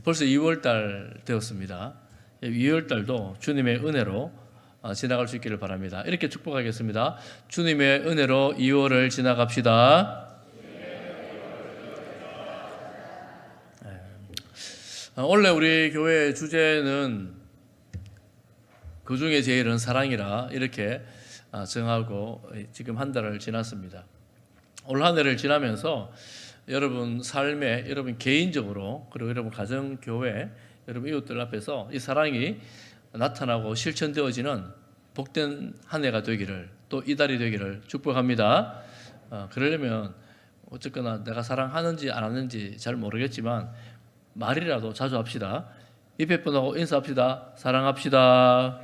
벌써 2월 달 되었습니다. 2월 달도 주님의 은혜로 지나갈 수 있기를 바랍니다. 이렇게 축복하겠습니다. 주님의 은혜로 2월을 지나갑시다. 원래 우리 교회의 주제는 그 중에 제일은 사랑이라 이렇게 정하고 지금 한 달을 지났습니다. 올 한 해를 지나면서 여러분 삶에, 여러분 개인적으로, 그리고 여러분 가정, 교회, 여러분 이웃들 앞에서 이 사랑이 나타나고 실천되어지는 복된 한 해가 되기를, 또 이달이 되기를 축복합니다. 그러려면 어쨌거나 내가 사랑하는지 안 하는지 잘 모르겠지만 말이라도 자주 합시다. 옆에 분하고 인사합시다. 사랑합시다.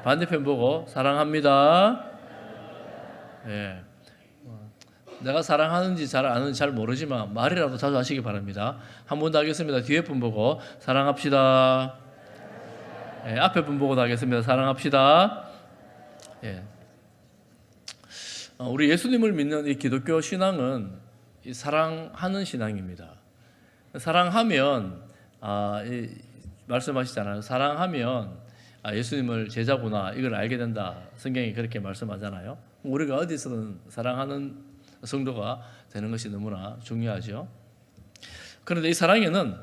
반대편 보고 사랑합니다. 내가 사랑하는지 잘 아는지 잘 모르지만 말이라도 자주 하시기 바랍니다. 한 번 더 하겠습니다. 뒤에 분 보고 사랑합시다. 앞에 분 보고도 하겠습니다. 사랑합시다. 우리 예수님을 믿는 이 기독교 신앙은 이 사랑하는 신앙입니다. 사랑하면 말씀하시잖아요. 사랑하면 예수님을 제자구나, 이걸 알게 된다. 성경이 그렇게 말씀하잖아요. 우리가 어디서든 사랑하는 성도가 되는 것이 너무나 중요하죠. 그런데 이 사랑에는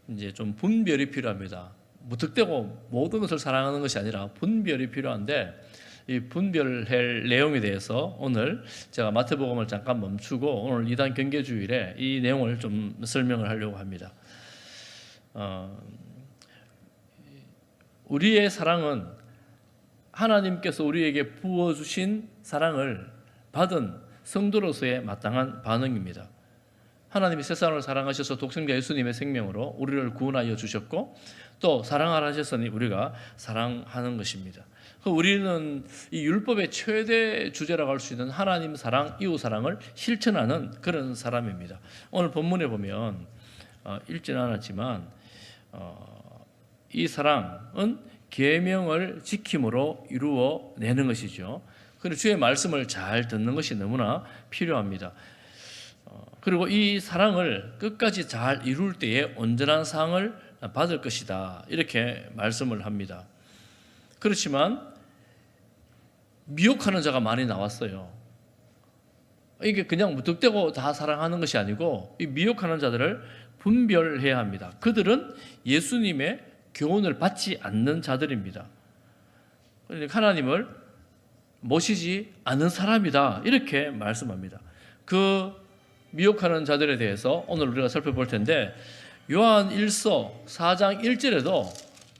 이제 좀 분별이 필요합니다. 무턱대고 모든 것을 사랑하는 것이 아니라 분별이 필요한데, 이 분별할 내용에 대해서 오늘 제가 마태복음을 잠깐 멈추고 오늘 2단 경계주일에 이 내용을 좀 설명을 하려고 합니다. 우리의 사랑은 하나님께서 우리에게 부어주신 사랑을 받은 성도로서의 마땅한 반응입니다. 하나님이 세상을 사랑하셔서 독생자 예수님의 생명으로 우리를 구원하여 주셨고, 또 사랑하라 하셨으니 우리가 사랑하는 것입니다. 우리는 이 율법의 최대 주제라고 할 수 있는 하나님 사랑, 이웃 사랑을 실천하는 그런 사람입니다. 오늘 본문에 보면 읽지는 않았지만 이 사랑은 계명을 지킴으로 이루어내는 것이죠. 그리고 주의 말씀을 잘 듣는 것이 너무나 필요합니다. 그리고 이 사랑을 끝까지 잘 이룰 때에 온전한 상을 받을 것이다, 이렇게 말씀을 합니다. 그렇지만 미혹하는 자가 많이 나왔어요. 이게 그냥 무턱대고 다 사랑하는 것이 아니고 이 미혹하는 자들을 분별해야 합니다. 그들은 예수님의 교훈을 받지 않는 자들입니다. 그러니까 하나님을 모시지 않은 사람이다, 이렇게 말씀합니다. 그 미혹하는 자들에 대해서 오늘 우리가 살펴볼 텐데, 요한 1서 4장 1절에도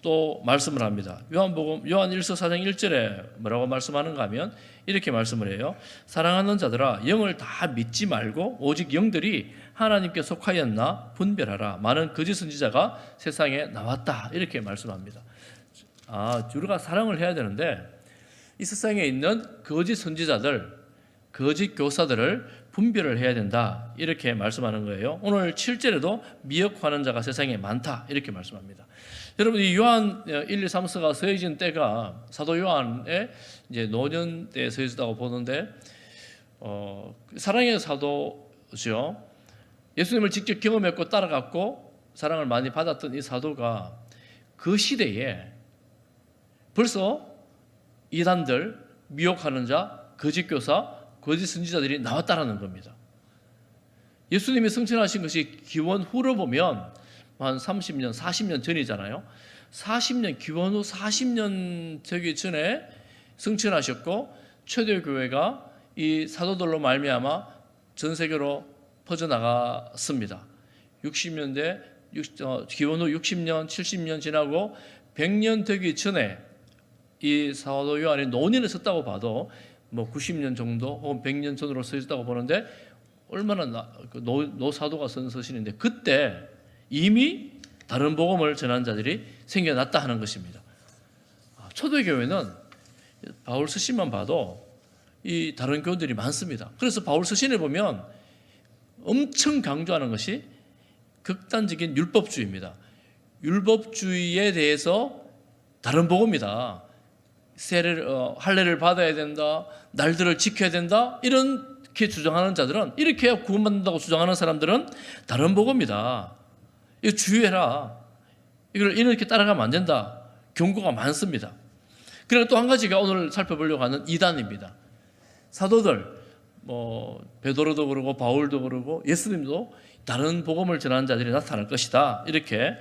또 말씀을 합니다. 요한 1서 4장 1절에 뭐라고 말씀하는가 하면 이렇게 말씀을 해요. 사랑하는 자들아, 영을 다 믿지 말고 오직 영들이 하나님께 속하였나 분별하라. 많은 거짓 선지자가 세상에 나왔다, 이렇게 말씀합니다. 우리가 사랑을 해야 되는데 이 세상에 있는 거짓 선지자들, 거짓 교사들을 분별을 해야 된다, 이렇게 말씀하는 거예요. 오늘 7절에도 미혹하는 자가 세상에 많다, 이렇게 말씀합니다. 여러분, 이 요한 1, 2, 3서가 서해진 때가 사도 요한의 이제 노년 때 서해졌다고 보는데, 사랑의 사도죠. 예수님을 직접 경험했고 따라갔고 사랑을 많이 받았던 이 사도가 그 시대에 벌써 이단들, 미혹하는 자, 거짓 교사, 거짓 선지자들이 나왔다라는 겁니다. 예수님이 승천하신 것이 기원 후로 보면 한 30년, 40년 전이잖아요. 40년, 기원 후 40년 되기 전에 승천하셨고, 초대교회가 이 사도들로 말미암아 전 세계로 퍼져나갔습니다. 60년대, 기원 후 60년, 70년 지나고 100년 되기 전에 이 사도 요한이 노년에 썼다고 봐도 90년 정도 혹은 100년 전으로 써있다고 보는데, 얼마나 노사도가 쓴 서신인데 그때 이미 다른 복음을 전한 자들이 생겨났다 하는 것입니다. 초대교회는 바울 서신만 봐도 이 다른 교들이 많습니다. 그래서 바울 서신에 보면 엄청 강조하는 것이 극단적인 율법주의입니다. 율법주의에 대해서 다른 복음이다. 할례를 받아야 된다, 날들을 지켜야 된다, 이렇게 주장하는 자들은, 이렇게 구원받는다고 주장하는 사람들은 다른 복음이다. 이거 주의해라. 이걸 이렇게 따라가면 안 된다. 경고가 많습니다. 그리고 또 한 가지가 오늘 살펴보려고 하는 이단입니다. 사도들, 베드로도 그러고 바울도 그러고 예수님도 다른 복음을 전하는 자들이 나타날 것이다. 이렇게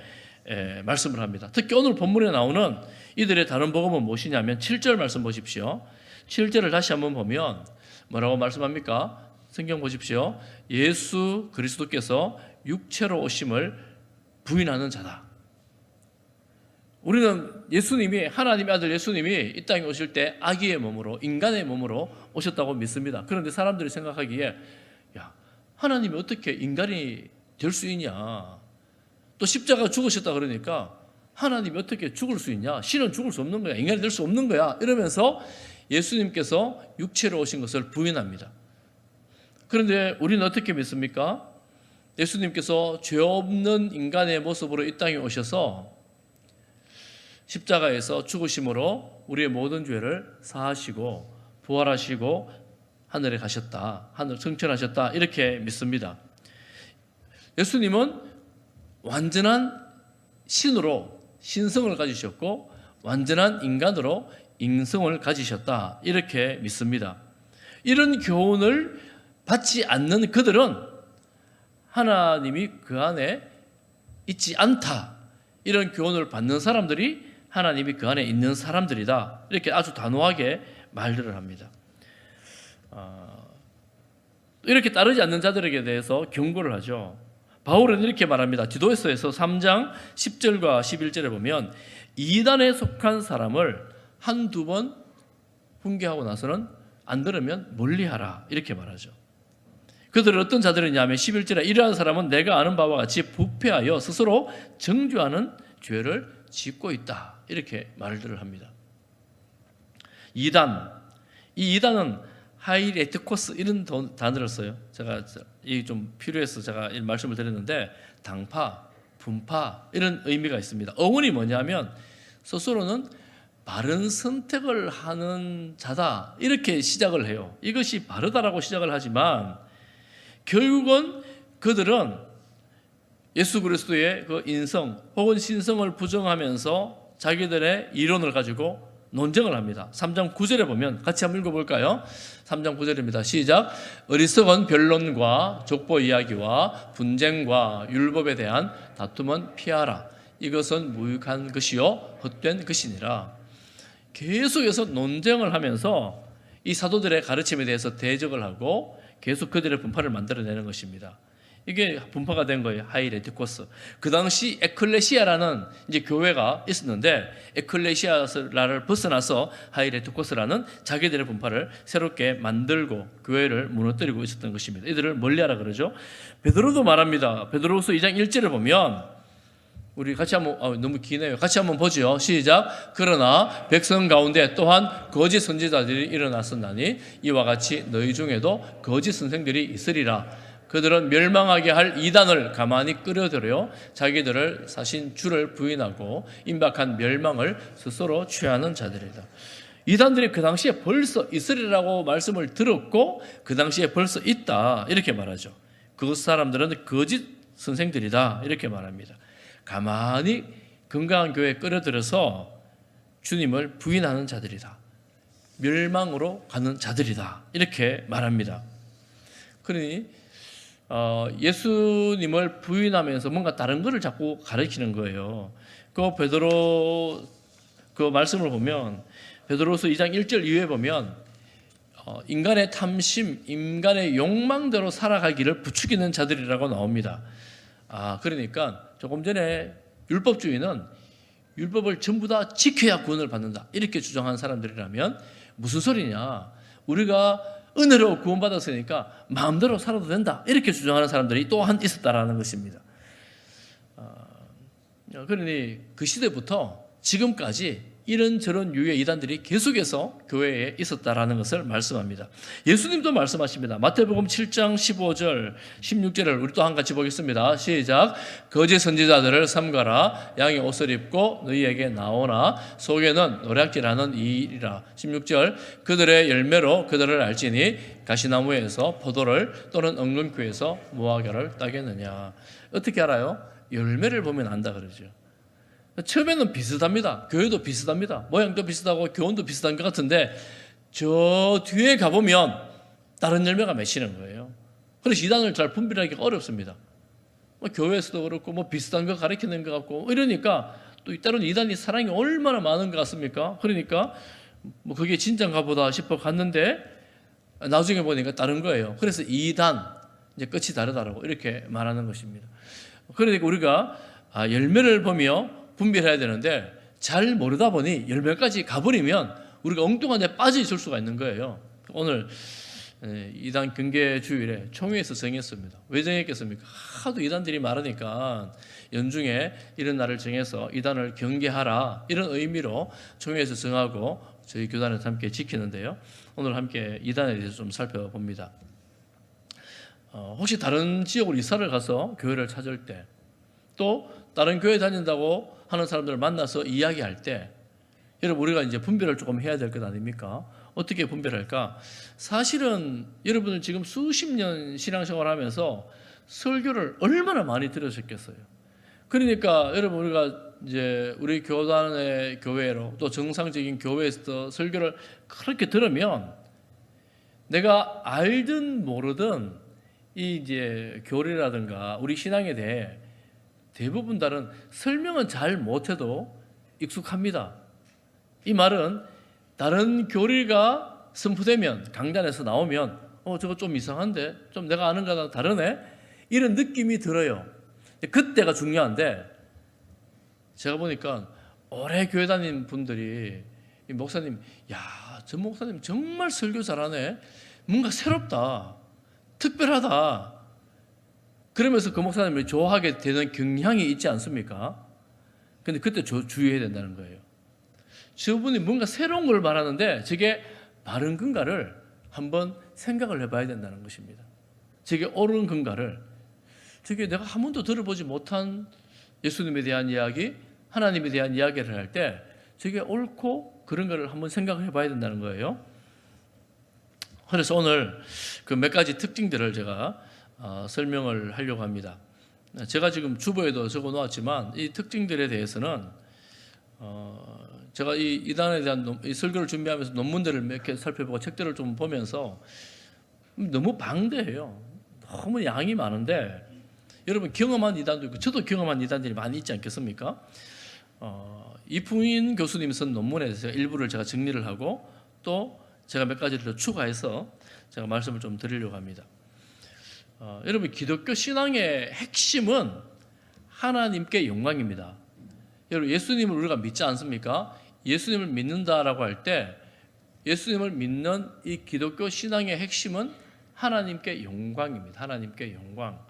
말씀을 합니다. 특히 오늘 본문에 나오는 이들의 다른 복음은 무엇이냐면 7절 말씀 보십시오. 7절을 다시 한번 보면 뭐라고 말씀합니까? 성경 보십시오. 예수 그리스도께서 육체로 오심을 부인하는 자다. 우리는 예수님이, 하나님의 아들 예수님이 이 땅에 오실 때 아기의 몸으로, 인간의 몸으로 오셨다고 믿습니다. 그런데 사람들이 생각하기에 야, 하나님이 어떻게 인간이 될 수 있냐, 또 십자가 죽으셨다 그러니까 하나님이 어떻게 죽을 수 있냐, 신은 죽을 수 없는 거야, 인간이 될 수 없는 거야, 이러면서 예수님께서 육체로 오신 것을 부인합니다. 그런데 우리는 어떻게 믿습니까? 예수님께서 죄 없는 인간의 모습으로 이 땅에 오셔서 십자가에서 죽으심으로 우리의 모든 죄를 사하시고 부활하시고 하늘에 가셨다, 하늘 승천하셨다, 이렇게 믿습니다. 예수님은 완전한 신으로 신성을 가지셨고 완전한 인간으로 인성을 가지셨다, 이렇게 믿습니다. 이런 교훈을 받지 않는 그들은 하나님이 그 안에 있지 않다, 이런 교훈을 받는 사람들이 하나님이 그 안에 있는 사람들이다, 이렇게 아주 단호하게 말들을 합니다. 이렇게 따르지 않는 자들에게 대해서 경고를 하죠. 바울은 이렇게 말합니다. 디도서에서 3장 10절과 11절에 보면 이단에 속한 사람을 한두 번 훈계하고 나서는 안 들으면 멀리하라, 이렇게 말하죠. 그들은 어떤 자들이냐면 11절에 이러한 사람은 내가 아는 바와 같이 부패하여 스스로 정죄하는 죄를 짓고 있다, 이렇게 말들을 합니다. 이단, 이 이단은 하이레트코스 이런 단어를 써요. 제가 이 좀 필요해서 제가 이 말씀을 드렸는데 당파, 분파 이런 의미가 있습니다. 어원이 뭐냐면 스스로는 바른 선택을 하는 자다, 이렇게 시작을 해요. 이것이 바르다라고 시작을 하지만 결국은 그들은 예수 그리스도의 그 인성 혹은 신성을 부정하면서 자기들의 이론을 가지고 논쟁을 합니다. 3장 9절에 보면 같이 한번 읽어볼까요? 3장 9절입니다. 시작. 어리석은 변론과 족보 이야기와 분쟁과 율법에 대한 다툼은 피하라. 이것은 무익한 것이요 헛된 것이니라. 계속해서 논쟁을 하면서 이 사도들의 가르침에 대해서 대적을 하고 계속 그들의 분파를 만들어내는 것입니다. 이게 분파가 된 거예요. 하이레티코스. 그 당시 에클레시아라는 이제 교회가 있었는데 에클레시아를 벗어나서 하이레티코스라는 자기들의 분파를 새롭게 만들고 교회를 무너뜨리고 있었던 것입니다. 이들을 멀리하라 그러죠. 베드로도 말합니다. 베드로후서 2장 1절을 보면 우리 같이 한번 너무 기네요. 같이 한번 보죠. 시작. 그러나 백성 가운데 또한 거짓 선지자들이 일어났었나니 이와 같이 너희 중에도 거짓 선생들이 있으리라. 그들은 멸망하게 할 이단을 가만히 끌어들여 자기들을 사신 주를 부인하고 임박한 멸망을 스스로 취하는 자들이다. 이단들이 그 당시에 벌써 있으리라고 말씀을 들었고 그 당시에 벌써 있다, 이렇게 말하죠. 그 사람들은 거짓 선생들이다, 이렇게 말합니다. 가만히 건강한 교회에 끌어들여서 주님을 부인하는 자들이다, 멸망으로 가는 자들이다, 이렇게 말합니다. 그러니 예수님을 부인하면서 뭔가 다른 것을 자꾸 가르치는 거예요. 그 베드로 그 말씀을 보면 베드로서 2장 1절 이후에 보면 인간의 탐심, 인간의 욕망대로 살아가기를 부추기는 자들이라고 나옵니다. 그러니까 조금 전에 율법주의는 율법을 전부 다 지켜야 구원을 받는다, 이렇게 주장한 사람들이라면 무슨 소리냐, 우리가 은혜로 구원받았으니까 마음대로 살아도 된다, 이렇게 주장하는 사람들이 또한 있었다라는 것입니다. 그러니 그 시대부터 지금까지 이런저런 유의 이단들이 계속해서 교회에 있었다라는 것을 말씀합니다. 예수님도 말씀하십니다. 마태복음 7장 15절 16절을 우리 또 한 같이 보겠습니다. 시작. 거짓 선지자들을 삼가라. 양의 옷을 입고 너희에게 나오나 속에는 노략질하는 이이라. 16절. 그들의 열매로 그들을 알지니 가시나무에서 포도를 또는 엉겅퀴에서 무화과를 따겠느냐. 어떻게 알아요? 열매를 보면 안다 그러죠. 처음에는 비슷합니다. 교회도 비슷합니다. 모양도 비슷하고 교훈도 비슷한 것 같은데 저 뒤에 가보면 다른 열매가 맺히는 거예요. 그래서 이단을 잘 분별하기가 어렵습니다. 교회에서도 그렇고 비슷한 거 가르치는 것 같고 이러니까 또 때로는 이단이 사랑이 얼마나 많은 것 같습니까? 그러니까 그게 진짠가 보다 싶어 갔는데 나중에 보니까 다른 거예요. 그래서 이단 이제 끝이 다르다라고 이렇게 말하는 것입니다. 그러니까 우리가 열매를 보며 분별해야 되는데 잘 모르다 보니 열매까지 가버리면 우리가 엉뚱한 데 빠져 있을 수가 있는 거예요. 오늘 이단 경계 주일에 총회에서 정했습니다. 왜 정했겠습니까? 하도 이단들이 많으니까 연중에 이런 날을 정해서 이단을 경계하라 이런 의미로 총회에서 정하고 저희 교단에서 함께 지키는데요. 오늘 함께 이단에 대해서 좀 살펴봅니다. 혹시 다른 지역으로 이사를 가서 교회를 찾을 때 또 다른 교회 다닌다고 하는 사람들을 만나서 이야기할 때 여러분 우리가 이제 분별을 조금 해야 될 것 아닙니까? 어떻게 분별할까? 사실은 여러분은 지금 수십 년 신앙생활을 하면서 설교를 얼마나 많이 들으셨겠어요. 그러니까 여러분 우리가 이제 우리 교단의 교회로 또 정상적인 교회에서 설교를 그렇게 들으면 내가 알든 모르든 이 이제 교리라든가 우리 신앙에 대해 대부분 다른 설명은 잘 못해도 익숙합니다. 이 말은 다른 교리가 선포되면 강단에서 나오면 저거 좀 이상한데 좀 내가 아는 거랑 다르네 이런 느낌이 들어요. 그때가 중요한데 제가 보니까 오래 교회 다닌 분들이 이 목사님 저 목사님 정말 설교 잘하네 뭔가 새롭다 특별하다 그러면서 그 목사님을 좋아하게 되는 경향이 있지 않습니까? 근데 그때 주의해야 된다는 거예요. 저분이 뭔가 새로운 걸 말하는데 저게 바른 근거를 한번 생각을 해봐야 된다는 것입니다. 저게 옳은 근거를 저게 내가 한 번도 들어보지 못한 예수님에 대한 이야기 하나님에 대한 이야기를 할 때 저게 옳고 그런 거를 한번 생각을 해봐야 된다는 거예요. 그래서 오늘 그 몇 가지 특징들을 제가 설명을 하려고 합니다. 제가 지금 주보에도 적어 놓았지만 이 특징들에 대해서는 제가 이 이단에 대한 이 설교를 준비하면서 논문들을 몇 개 살펴보고 책들을 좀 보면서 너무 방대해요. 너무 양이 많은데 여러분 경험한 이단도 있고 저도 경험한 이단들이 많이 있지 않겠습니까? 이풍인 교수님 쓴 논문에 대해서 일부를 제가 정리를 하고 또 제가 몇 가지를 더 추가해서 제가 말씀을 좀 드리려고 합니다. 여러분 기독교 신앙의 핵심은 하나님께 영광입니다. 여러분 예수님을 우리가 믿지 않습니까? 예수님을 믿는다라고 할 때 예수님을 믿는 이 기독교 신앙의 핵심은 하나님께 영광입니다. 하나님께 영광.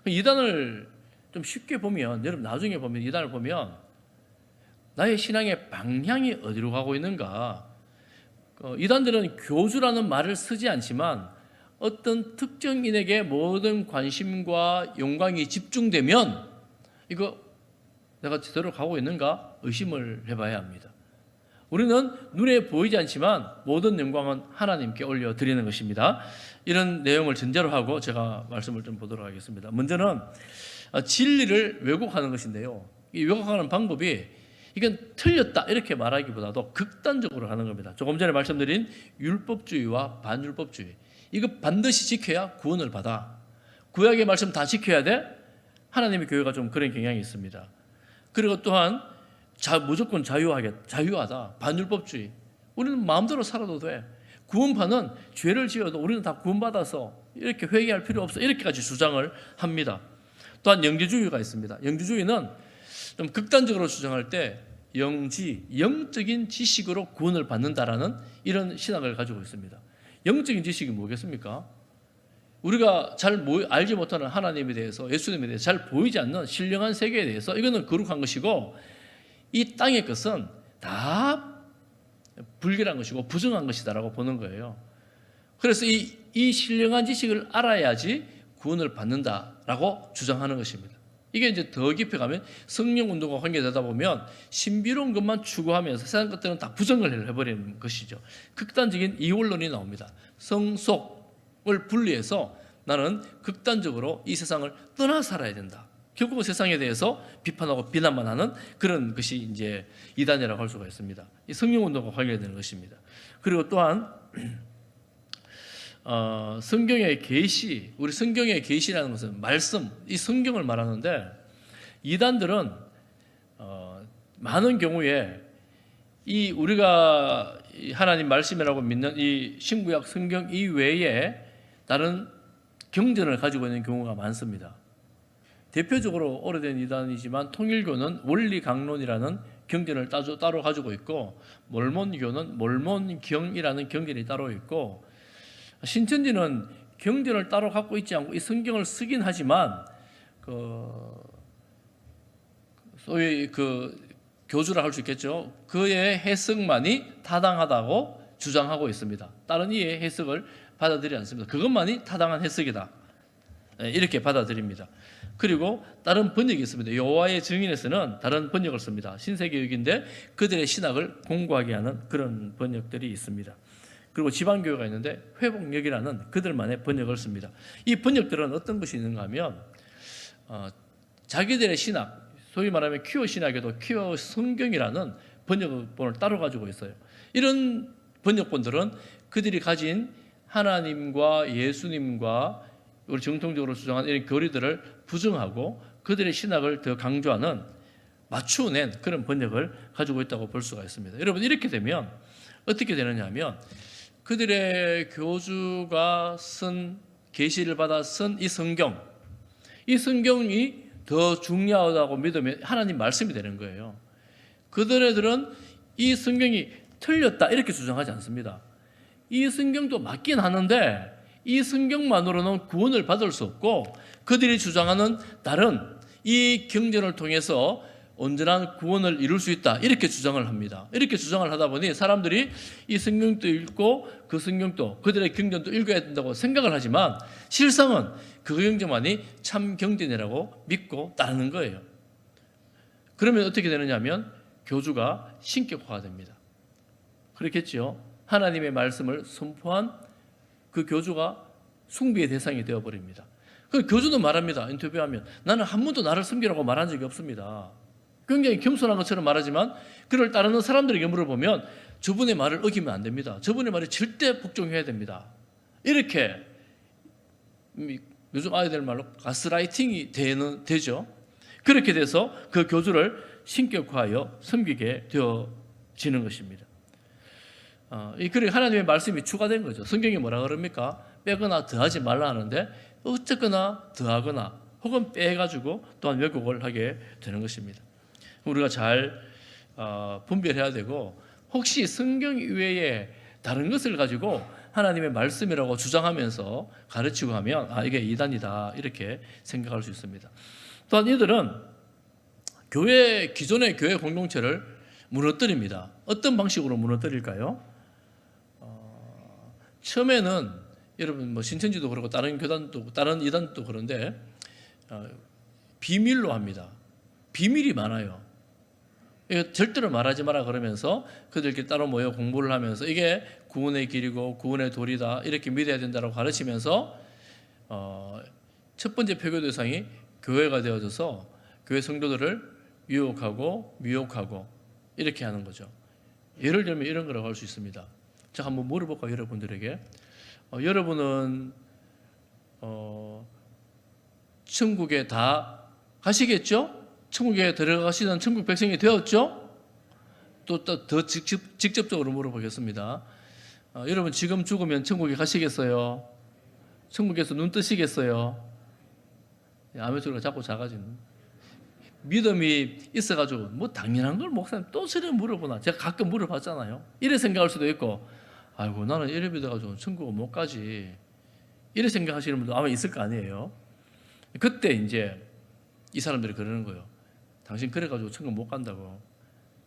이단을 좀 쉽게 보면 여러분 나중에 보면 이단을 보면 나의 신앙의 방향이 어디로 가고 있는가? 이단들은 교주라는 말을 쓰지 않지만 어떤 특정인에게 모든 관심과 영광이 집중되면 이거 내가 제대로 가고 있는가 의심을 해봐야 합니다. 우리는 눈에 보이지 않지만 모든 영광은 하나님께 올려드리는 것입니다. 이런 내용을 전제로 하고 제가 말씀을 좀 보도록 하겠습니다. 먼저는 진리를 왜곡하는 것인데요. 이 왜곡하는 방법이 이건 틀렸다 이렇게 말하기보다도 극단적으로 하는 겁니다. 조금 전에 말씀드린 율법주의와 반율법주의 이거 반드시 지켜야 구원을 받아. 구약의 말씀 다 지켜야 돼? 하나님의 교회가 좀 그런 경향이 있습니다. 그리고 또한 무조건 자유하다. 반율법주의. 우리는 마음대로 살아도 돼. 구원파는 죄를 지어도 우리는 다 구원받아서 이렇게 회개할 필요 없어. 이렇게까지 주장을 합니다. 또한 영지주의가 있습니다. 영지주의는 좀 극단적으로 주장할 때 영적인 지식으로 구원을 받는다라는 이런 신학을 가지고 있습니다. 영적인 지식이 뭐겠습니까? 우리가 잘 알지 못하는 하나님에 대해서 예수님에 대해서 잘 보이지 않는 신령한 세계에 대해서 이거는 거룩한 것이고 이 땅의 것은 다 불결한 것이고 부정한 것이다라고 보는 거예요. 그래서 이 신령한 지식을 알아야지 구원을 받는다라고 주장하는 것입니다. 이게 이제 더 깊이 가면 성령 운동과 관계되다 보면 신비로운 것만 추구하면서 세상 것들은 다 부정을 해버리는 것이죠. 극단적인 이원론이 나옵니다. 성속을 분리해서 나는 극단적으로 이 세상을 떠나 살아야 된다. 결국은 세상에 대해서 비판하고 비난만 하는 그런 것이 이제 이단이라고 할 수가 있습니다. 이 성령 운동과 관계되는 것입니다. 그리고 또한 성경의 계시, 우리 성경의 계시라는 것은 말씀, 이 성경을 말하는데 이단들은 많은 경우에 이 우리가 하나님 말씀이라고 믿는 이 신구약 성경 이외에 다른 경전을 가지고 있는 경우가 많습니다. 대표적으로 오래된 이단이지만 통일교는 원리강론이라는 경전을 따로 가지고 있고, 몰몬교는 몰몬경이라는 경전이 따로 있고, 신천지는 경전을 따로 갖고 있지 않고 이 성경을 쓰긴 하지만 소위 교주라 할 수 있겠죠. 그의 해석만이 타당하다고 주장하고 있습니다. 다른 이의 해석을 받아들이지 않습니다. 그것만이 타당한 해석이다, 이렇게 받아들입니다. 그리고 다른 번역이 있습니다. 여호와의 증인에서는 다른 번역을 씁니다. 신세교육인데 그들의 신학을 공고하게 하는 그런 번역들이 있습니다. 그리고 지방교회가 있는데 회복력이라는 그들만의 번역을 씁니다. 이 번역들은 어떤 것이 있는가 하면 자기들의 신학, 소위 말하면 퀴어 신학에도 퀴어 성경이라는 번역본을 따로 가지고 있어요. 이런 번역본들은 그들이 가진 하나님과 예수님과 우리 정통적으로 주장하는 이런 교리들을 부정하고 그들의 신학을 더 강조하는 맞추어낸 그런 번역을 가지고 있다고 볼 수가 있습니다. 여러분, 이렇게 되면 어떻게 되느냐 하면 그들의 교주가 쓴, 계시를 받아 쓴 이 성경이 더 중요하다고 믿으면 하나님 말씀이 되는 거예요. 그들은 이 성경이 틀렸다 이렇게 주장하지 않습니다. 이 성경도 맞긴 하는데 이 성경만으로는 구원을 받을 수 없고 그들이 주장하는 다른 이 경전을 통해서 온전한 구원을 이룰 수 있다, 이렇게 주장을 합니다. 이렇게 주장을 하다 보니 사람들이 이 성경도 읽고 그 성경도, 그들의 경전도 읽어야 된다고 생각을 하지만 실상은 그 경전만이 참 경전이라고 믿고 따르는 거예요. 그러면 어떻게 되느냐 하면 교주가 신격화가 됩니다. 그렇겠죠. 하나님의 말씀을 선포한 그 교주가 숭배의 대상이 되어버립니다. 그 교주도 말합니다. 인터뷰하면 나는 한 번도 나를 섬기라고 말한 적이 없습니다. 굉장히 겸손한 것처럼 말하지만 그를 따르는 사람들에게 물어보면 저분의 말을 어기면 안 됩니다. 저분의 말에 절대 복종해야 됩니다. 이렇게 요즘 아이들 말로 가스라이팅이 되죠. 그렇게 돼서 그 교주를 신격화하여 섬기게 되어지는 것입니다. 그리고 하나님의 말씀이 추가된 거죠. 성경이 뭐라 그럽니까? 빼거나 더하지 말라 하는데 어쨌거나 더하거나 혹은 빼가지고 또한 왜곡을 하게 되는 것입니다. 우리가 잘 분별해야 되고, 혹시 성경 이외에 다른 것을 가지고 하나님의 말씀이라고 주장하면서 가르치고 하면 이게 이단이다, 이렇게 생각할 수 있습니다. 또한 이들은 기존의 교회 공동체를 무너뜨립니다. 어떤 방식으로 무너뜨릴까요? 처음에는 여러분 신천지도 그렇고 다른 교단도 다른 이단도 그런데 비밀로 합니다. 비밀이 많아요. 이거 절대로 말하지 마라 그러면서 그들끼리 따로 모여 공부를 하면서 이게 구원의 길이고 구원의 도리다, 이렇게 믿어야 된다고 가르치면서 첫 번째 표교 대상이 교회가 되어져서 교회 성도들을 유혹하고 미혹하고 이렇게 하는 거죠. 예를 들면 이런 거라고 할 수 있습니다. 제가 한번 물어볼까요, 여러분들에게? 여러분은 천국에 다 가시겠죠? 천국에 들어가시는 천국 백성이 되었죠? 또 더 직접적으로 물어보겠습니다. 여러분 지금 죽으면 천국에 가시겠어요? 천국에서 눈 뜨시겠어요? 아멘 소리가 자꾸 작아지는. 믿음이 있어가지고 뭐 당연한 걸 목사님 또 저래 물어보나. 제가 가끔 물어봤잖아요. 이래 생각할 수도 있고, 아이고 나는 이래 믿어가지고 천국을 못 가지, 이래 생각하시는 분도 아마 있을 거 아니에요. 그때 이제 이 사람들이 그러는 거예요. 당신 그래가지고 천국 못 간다고.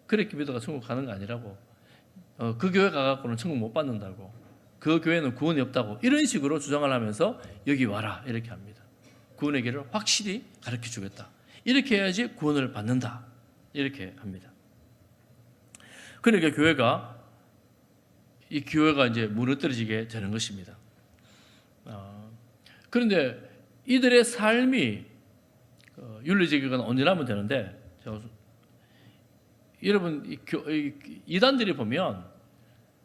그렇게 믿어가 천국 가는 거 아니라고. 그 교회 가갖고는 천국 못 받는다고, 그 교회는 구원이 없다고, 이런 식으로 주장을 하면서 여기 와라 이렇게 합니다. 구원의 길을 확실히 가르쳐 주겠다. 이렇게 해야지 구원을 받는다. 이렇게 합니다. 그러니까 이 교회가 이제 무너뜨려지게 되는 것입니다. 그런데 이들의 삶이 윤리적이거나 온전하면 되는데, 여러분 이단들이 보면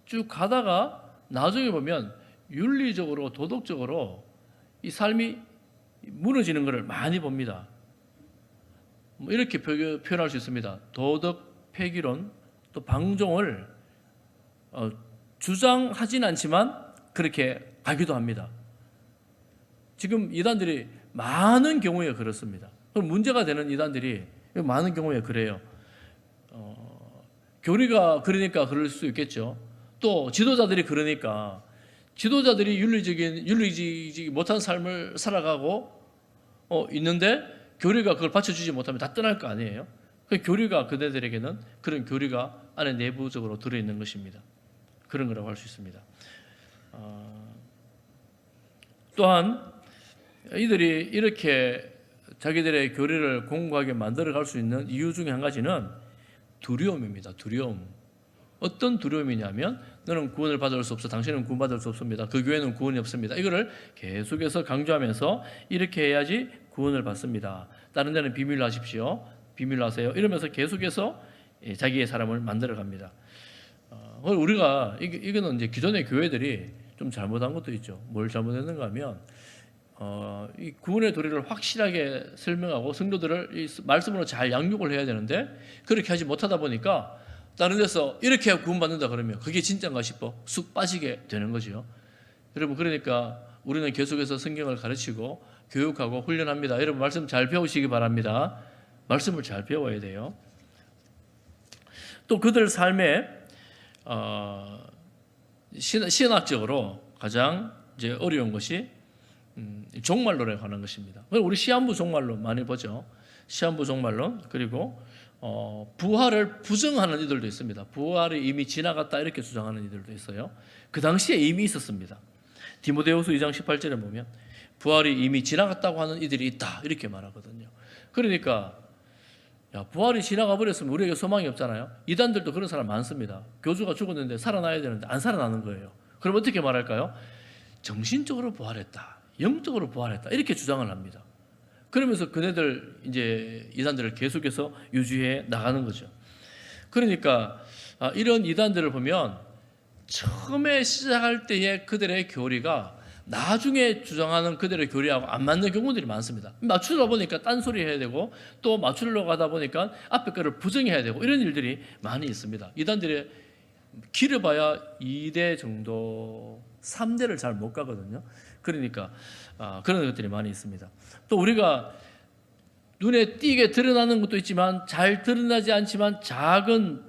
쭉 가다가 나중에 보면 윤리적으로 도덕적으로 이 삶이 무너지는 것을 많이 봅니다. 뭐 이렇게 표현할 수 있습니다. 도덕 폐기론 또 방종을 주장하진 않지만 그렇게 가기도 합니다. 지금 이단들이 많은 경우에 그렇습니다. 그럼 문제가 되는 이단들이 많은 경우에 그래요. 교리가 그러니까 그럴 수 있겠죠. 또 지도자들이 그러니까, 지도자들이 윤리적이지 못한 삶을 살아가고 있는데 교리가 그걸 받쳐주지 못하면 다 떠날 거 아니에요. 그 교리가 그대들에게는 그런 교리가 안에 내부적으로 들어있는 것입니다. 그런 거라고 할 수 있습니다. 또한 이들이 이렇게 자기들의 교리를 공고하게 만들어갈 수 있는 이유 중에 한 가지는 두려움입니다. 두려움. 어떤 두려움이냐면, 너는 구원을 받을 수 없어, 당신은 구원받을 수 없습니다, 그 교회는 구원이 없습니다, 이거를 계속해서 강조하면서 이렇게 해야지 구원을 받습니다. 다른 데는 비밀로 하십시오, 비밀로 하세요, 이러면서 계속해서 자기의 사람을 만들어갑니다. 우리가 이거는 이제 기존의 교회들이 좀 잘못한 것도 있죠. 뭘 잘못했는가 하면 이 구원의 도리를 확실하게 설명하고 성도들을 이 말씀으로 잘 양육을 해야 되는데, 그렇게 하지 못하다 보니까 다른 데서 이렇게 해야 구원받는다 그러면 그게 진짜인가 싶어 쑥 빠지게 되는 거죠. 여러분, 그러니까 우리는 계속해서 성경을 가르치고 교육하고 훈련합니다. 여러분, 말씀 잘 배우시기 바랍니다. 말씀을 잘 배워야 돼요. 또 그들 삶에 신학적으로 가장 이제 어려운 것이 종말론에 관한 것입니다. 우리 시한부 종말론 많이 보죠. 시한부 종말론. 그리고 부활을 부정하는 이들도 있습니다. 부활이 이미 지나갔다 이렇게 주장하는 이들도 있어요. 그 당시에 이미 있었습니다. 디모데후서 2장 18절에 보면 부활이 이미 지나갔다고 하는 이들이 있다 이렇게 말하거든요. 그러니까 부활이 지나가 버렸으면 우리에게 소망이 없잖아요. 이단들도 그런 사람 많습니다. 교주가 죽었는데 살아나야 되는데 안 살아나는 거예요. 그럼 어떻게 말할까요? 정신적으로 부활했다, 영적으로 부활했다 이렇게 주장을 합니다. 그러면서 그네들 이제 이단들을 계속해서 유지해 나가는 거죠. 그러니까 이런 이단들을 보면 처음에 시작할 때의 그들의 교리가 나중에 주장하는 그들의 교리하고 안 맞는 경우들이 많습니다. 맞추다 보니까 딴소리 해야 되고, 또 맞추려고 하다 보니까 앞에 거를 부정해야 되고, 이런 일들이 많이 있습니다. 이단들이 길어봐야 2대 정도, 3대를 잘 못 가거든요. 그러니까 그런 것들이 많이 있습니다. 또 우리가 눈에 띄게 드러나는 것도 있지만 잘 드러나지 않지만 작은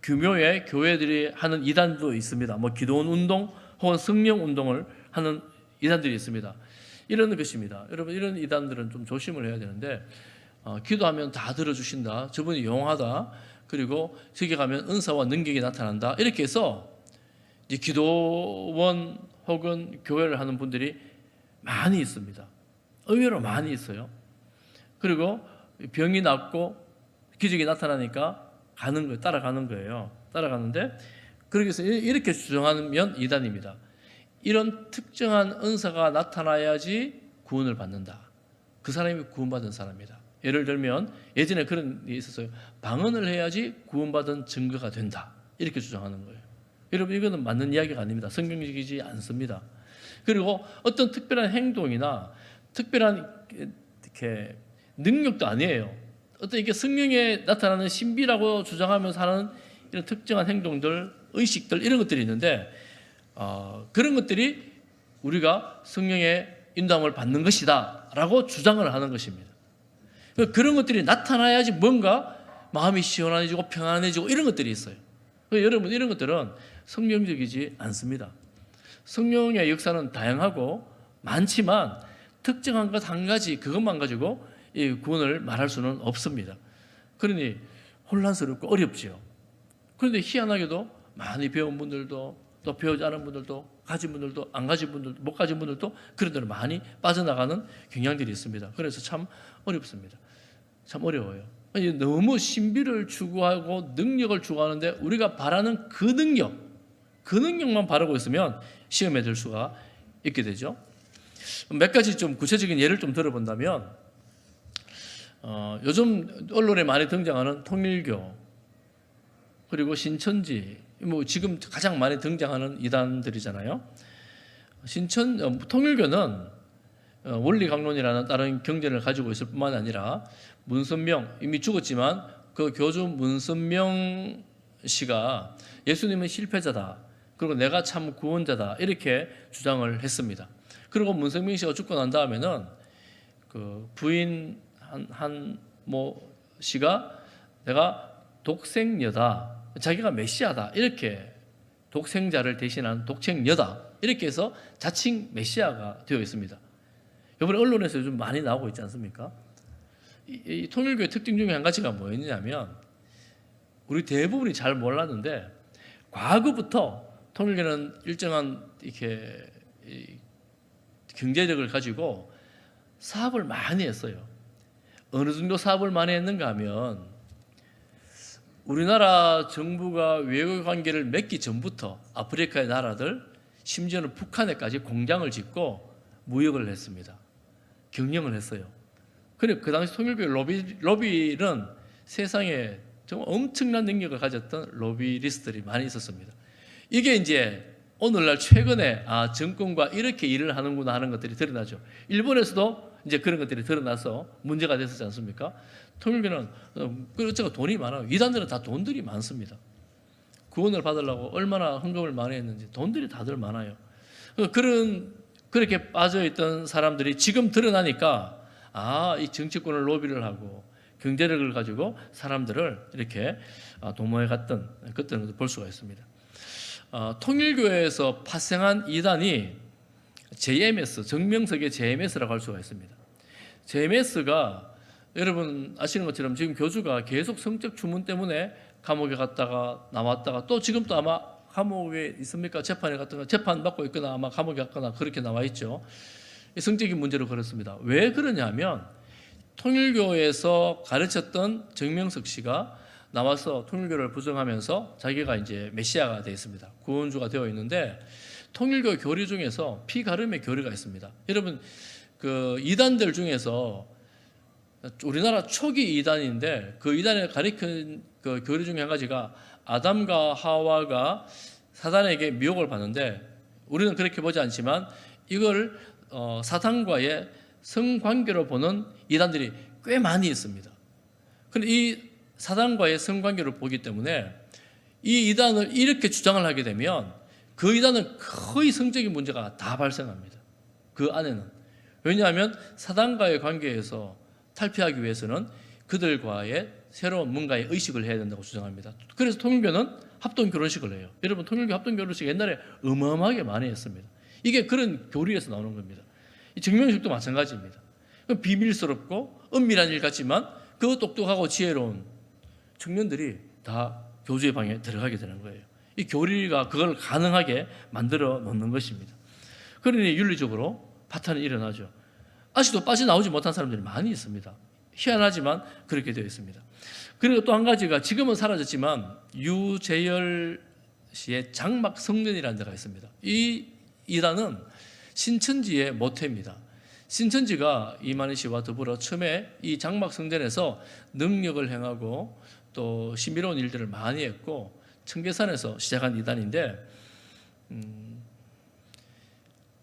규모의 교회들이 하는 이단도 있습니다. 뭐 기도원 운동 혹은 성령 운동을 하는 이단들이 있습니다. 이런 것입니다. 여러분, 이런 이단들은 좀 조심을 해야 되는데, 기도하면 다 들어주신다, 저분이 용하다, 그리고 저기 가면 은사와 능력이 나타난다, 이렇게 해서 이제 기도원 혹은 교회를 하는 분들이 많이 있습니다. 의외로 많이 있어요. 그리고 병이 낫고 기적이 나타나니까 가는 거예요. 따라가는 거예요. 따라가는데, 그렇게 해서 이렇게 주장하면 이단입니다. 이런 특정한 은사가 나타나야지 구원을 받는다. 그 사람이 구원받은 사람이다. 예를 들면 예전에 그런 게 있었어요. 방언을 해야지 구원받은 증거가 된다. 이렇게 주장하는 거예요. 여러분, 이거는 맞는 이야기가 아닙니다. 성경적이지 않습니다. 그리고 어떤 특별한 행동이나 특별한 이렇게 능력도 아니에요. 어떤 이게 성령에 나타나는 신비라고 주장하면서 하는 이런 특정한 행동들, 의식들, 이런 것들이 있는데, 그런 것들이 우리가 성령의 인도함을 받는 것이다 라고 주장을 하는 것입니다. 그런 것들이 나타나야지 뭔가 마음이 시원해지고 평안해지고 이런 것들이 있어요. 여러분, 이런 것들은 성경적이지 않습니다. 성령의 역사는 다양하고 많지만 특정한 것 한 가지, 그것만 가지고 이 구원을 말할 수는 없습니다. 그러니 혼란스럽고 어렵지요. 그런데 희한하게도 많이 배운 분들도 또 배우지 않은 분들도 가진 분들도 안 가진 분들도 못 가진 분들도 그런 데로 많이 빠져나가는 경향들이 있습니다. 그래서 참 어렵습니다. 참 어려워요. 너무 신비를 추구하고 능력을 추구하는데 우리가 바라는 그 능력만 바라고 있으면 시험에 들 수가 있게 되죠. 몇 가지 좀 구체적인 예를 좀 들어본다면 요즘 언론에 많이 등장하는 통일교 그리고 신천지 지금 가장 많이 등장하는 이단들이잖아요. 통일교는 원리 강론이라는 다른 경전을 가지고 있을 뿐만 아니라 문선명 이미 죽었지만 그 교주 문선명 씨가 예수님은 실패자다. 그리고 내가 참 구원자다. 이렇게 주장을 했습니다. 그리고 문선명 씨가 죽고 난 다음에는 그 부인 한모 씨가 내가 독생녀다. 자기가 메시아다. 이렇게 독생자를 대신한 독생녀다. 이렇게 해서 자칭 메시아가 되어 있습니다. 이번에 언론에서 요즘 많이 나오고 있지 않습니까? 이 통일교의 특징 중에 한 가지가 뭐였냐면 우리 대부분이 잘 몰랐는데 과거부터 통일교는 일정한 이렇게 경제력을 가지고 사업을 많이 했어요. 어느 정도 사업을 많이 했는가 하면 우리나라 정부가 외교 관계를 맺기 전부터 아프리카의 나라들 심지어는 북한에까지 공장을 짓고 무역을 했습니다. 경영을 했어요. 그리고 그 당시 통일교의 로비는 세상에 정말 엄청난 능력을 가졌던 로비리스트들이 많이 있었습니다. 이게 이제 오늘날 최근에 정권과 이렇게 일을 하는구나 하는 것들이 드러나죠. 일본에서도 이제 그런 것들이 드러나서 문제가 됐었지 않습니까? 통일교는 그렇죠. 돈이 많아요. 이단들은 다 돈들이 많습니다. 구원을 받으려고 얼마나 헌금을 많이 했는지 돈들이 다들 많아요. 그렇게 빠져있던 사람들이 지금 드러나니까 이 정치권을 로비를 하고 경제력을 가지고 사람들을 이렇게 도모해 갔던 것들을 볼 수가 있습니다. 통일교회에서 파생한 이단이 JMS, 정명석의 JMS라고 할 수가 있습니다. JMS가 여러분 아시는 것처럼 지금 교주가 계속 성적 추문 때문에 감옥에 갔다가 나왔다가 또 지금 또 아마 감옥에 있습니까? 재판에 갔다가 재판 받고 있거나 아마 감옥에 갔거나 그렇게 나와 있죠. 성적인 문제로 그렇습니다. 왜 그러냐면 통일교에서 가르쳤던 정명석 씨가 나와서 통일교를 부정하면서 자기가 이제 메시아가 되어 있습니다. 구원주가 되어 있는데 통일교 교리 중에서 피가름의 교리가 있습니다. 여러분 그 이단들 중에서 우리나라 초기 이단인데 그 이단에 가르친 그 교리 중에 한 가지가 아담과 하와가 사단에게 미혹을 받는데 우리는 그렇게 보지 않지만 이걸 사탄과의 성관계로 보는 이단들이 꽤 많이 있습니다. 그런데 이 사단과의 성관계를 보기 때문에 이 이단을 이렇게 주장을 하게 되면 그 이단은 거의 성적인 문제가 다 발생합니다. 그 안에는. 왜냐하면 사단과의 관계에서 탈피하기 위해서는 그들과의 새로운 뭔가의 의식을 해야 된다고 주장합니다. 그래서 통일교는 합동 결혼식을 해요. 여러분 통일교 합동 결혼식 옛날에 어마어마하게 많이 했습니다. 이게 그런 교리에서 나오는 겁니다. 이 정명식도 마찬가지입니다. 비밀스럽고 은밀한 일 같지만 그 똑똑하고 지혜로운 청년들이 다 교주의 방에 들어가게 되는 거예요. 이 교리가 그걸 가능하게 만들어 놓는 것입니다. 그러니 윤리적으로 파탄이 일어나죠. 아직도 빠져나오지 못한 사람들이 많이 있습니다. 희한하지만 그렇게 되어 있습니다. 그리고 또 한 가지가 지금은 사라졌지만 유재열 씨의 장막 성전이라는 데가 있습니다. 이 이단은 신천지의 모태입니다. 신천지가 이만희 씨와 더불어 처음에 이 장막 성전에서 능력을 행하고 또 신비로운 일들을 많이 했고 청계산에서 시작한 이단인데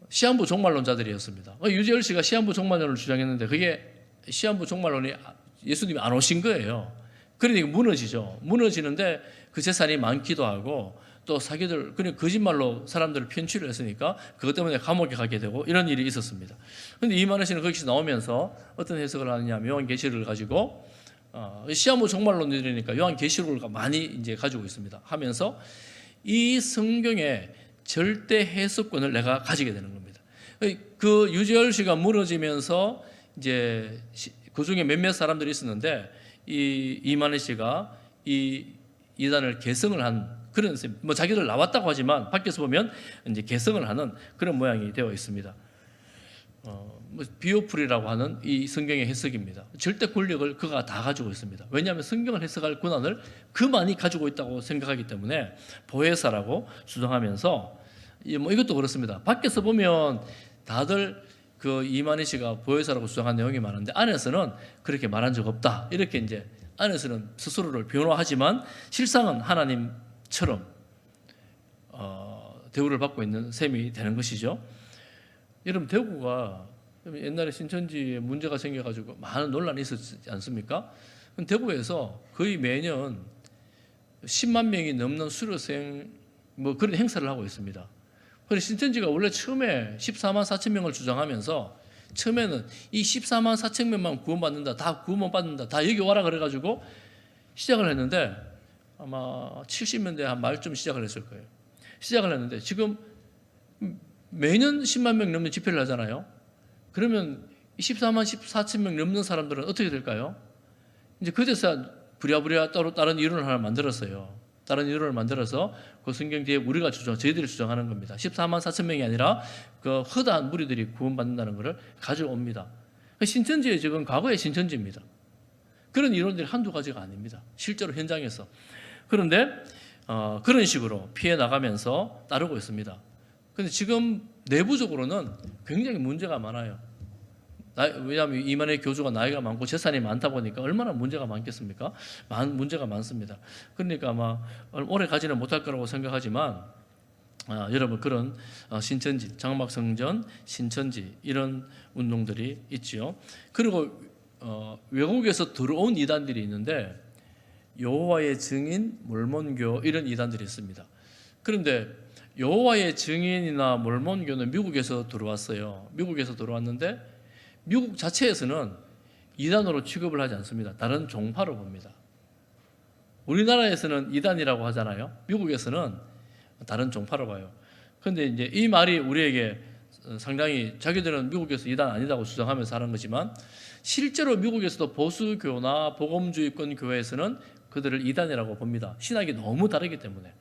시한부 종말론자들이었습니다. 유재열 씨가 시한부 종말론을 주장했는데 그게 시한부 종말론이 예수님이 안 오신 거예요. 그러니까 무너지죠. 무너지는데 그 재산이 많기도 하고 또 사기들 그냥 거짓말로 사람들을 편취를 했으니까 그것 때문에 감옥에 가게 되고 이런 일이 있었습니다. 그런데 이만희 씨는 거기서 나오면서 어떤 해석을 하느냐면 요한계시록을 가지고 시한부 종말론이니까 요한계시록을 많이 이제 가지고 있습니다. 하면서 이 성경의 절대 해석권을 내가 가지게 되는 겁니다. 그 유재열 씨가 무너지면서 이제 그 중에 몇몇 사람들이 있었는데 이 이만희 씨가 이 이단을 개성을 한 그런 뭐 자기들 나왔다고 하지만 밖에서 보면 이제 개성을 하는 그런 모양이 되어 있습니다. 뭐 비오풀이라고 하는 이 성경의 해석입니다. 절대 권력을 그가 다 가지고 있습니다. 왜냐하면 성경을 해석할 권한을 그만이 가지고 있다고 생각하기 때문에 보혜사라고 주장하면서 뭐 이것도 그렇습니다. 밖에서 보면 다들 그 이만희 씨가 보혜사라고 주장한 내용이 많은데 안에서는 그렇게 말한 적 없다. 이렇게 이제 안에서는 스스로를 변호하지만 실상은 하나님처럼 대우를 받고 있는 셈이 되는 것이죠. 여러분 대구가 옛날에 신천지에 문제가 생겨가지고 많은 논란이 있었지 않습니까? 대구에서 거의 매년 10만 명이 넘는 수료생 뭐 그런 행사를 하고 있습니다. 그래서 신천지가 원래 처음에 14만 4천 명을 주장하면서 처음에는 이 14만 4천 명만 구원받는다, 다 구원받는다, 다 여기 와라 그래가지고 시작을 했는데 아마 70년대 한 말쯤 시작을 했을 거예요. 시작을 했는데 지금 매년 10만 명 넘는 집회를 하잖아요. 그러면 14만 14천 명 넘는 사람들은 어떻게 될까요? 이제 그제서 부랴부랴 따로 다른 이론을 하나 만들었어요. 다른 이론을 만들어서 그 성경 뒤에 우리가 저희들이 주장하는 겁니다. 14만 4천 명이 아니라 그 허다한 무리들이 구원받는다는 것을 가져옵니다. 신천지의 지금 과거의 신천지입니다. 그런 이론들이 한두 가지가 아닙니다. 실제로 현장에서. 그런데 그런 식으로 피해 나가면서 따르고 있습니다. 그런데 지금 내부적으로는 굉장히 문제가 많아요. 왜냐하면 이만희 교주가 나이가 많고 재산이 많다 보니까 얼마나 문제가 많겠습니까? 문제가 많습니다. 그러니까 아마 오래 가지는 못할 거라고 생각하지만 여러분 그런 신천지, 장막성전, 신천지 이런 운동들이 있지요. 그리고 외국에서 들어온 이단들이 있는데 여호와의 증인, 몰몬교 이런 이단들이 있습니다. 그런데 여호와의 증인이나 몰몬교는 미국에서 들어왔어요. 미국에서 들어왔는데 미국 자체에서는 이단으로 취급을 하지 않습니다. 다른 종파로 봅니다. 우리나라에서는 이단이라고 하잖아요. 미국에서는 다른 종파로 봐요. 그런데 이제 이 말이 우리에게 상당히 자기들은 미국에서 이단 아니다고 주장하면서 하는 거지만 실제로 미국에서도 보수교나 복음주의권 교회에서는 그들을 이단이라고 봅니다. 신학이 너무 다르기 때문에.